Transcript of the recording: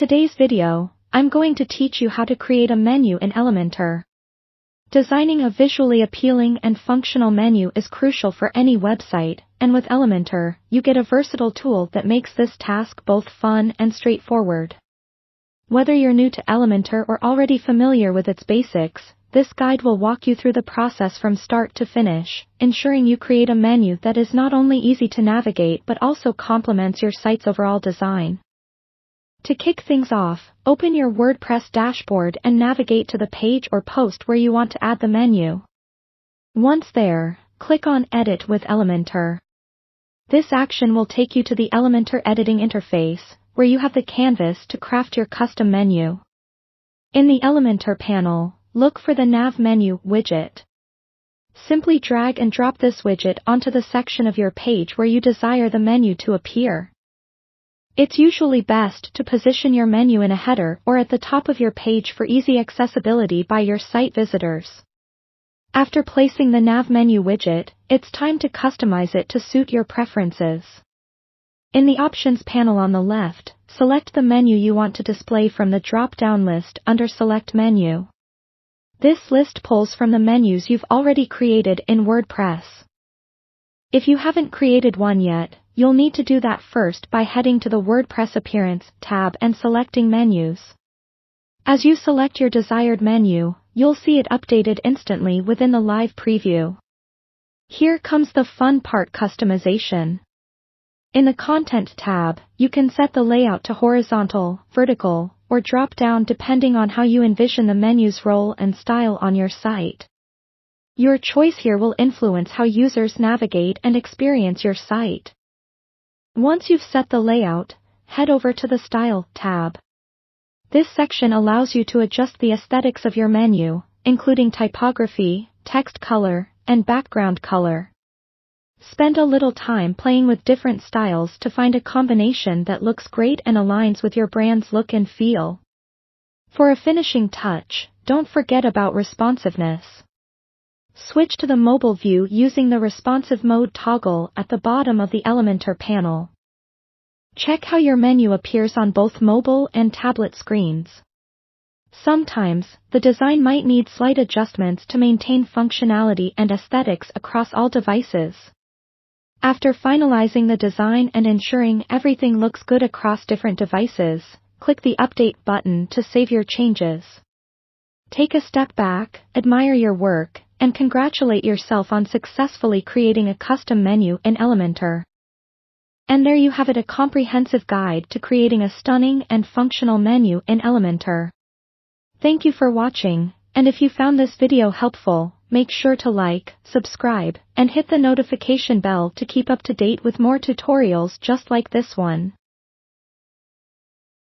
Today's video, I'm going to teach you how to create a menu in Elementor. Designing a visually appealing and functional menu is crucial for any website, and with Elementor, you get a versatile tool that makes this task both fun and straightforward. Whether you're new to Elementor or already familiar with its basics, this guide will walk you through the process from start to finish, ensuring you create a menu that is not only easy to navigate but also complements your site's overall design. To kick things off, open your WordPress dashboard and navigate to the page or post where you want to add the menu. Once there, click on Edit with Elementor. This action will take you to the Elementor editing interface, where you have the canvas to craft your custom menu. In the Elementor panel, look for the Nav menu widget. Simply drag and drop this widget onto the section of your page where you desire the menu to appear. It's usually best to position your menu in a header or at the top of your page for easy accessibility by your site visitors. After placing the Nav menu widget, it's time to customize it to suit your preferences. In the Options panel on the left, select the menu you want to display from the drop-down list under Select Menu. This list pulls from the menus you've already created in WordPress. If you haven't created one yet, you'll need to do that first by heading to the WordPress Appearance tab and selecting Menus. As you select your desired menu, you'll see it updated instantly within the live preview. Here comes the fun part: customization. In the Content tab, you can set the layout to horizontal, vertical, or drop-down depending on how you envision the menu's role and style on your site. Your choice here will influence how users navigate and experience your site. Once you've set the layout, head over to the Style tab. This section allows you to adjust the aesthetics of your menu, including typography, text color, and background color. Spend a little time playing with different styles to find a combination that looks great and aligns with your brand's look and feel. For a finishing touch, don't forget about responsiveness. Switch to the mobile view using the responsive mode toggle at the bottom of the Elementor panel. Check how your menu appears on both mobile and tablet screens. Sometimes, the design might need slight adjustments to maintain functionality and aesthetics across all devices. After finalizing the design and ensuring everything looks good across different devices, click the Update button to save your changes. Take a step back, admire your work, and congratulate yourself on successfully creating a custom menu in Elementor. And there you have it, a comprehensive guide to creating a stunning and functional menu in Elementor. Thank you for watching, and if you found this video helpful, make sure to like, subscribe, and hit the notification bell to keep up to date with more tutorials just like this one.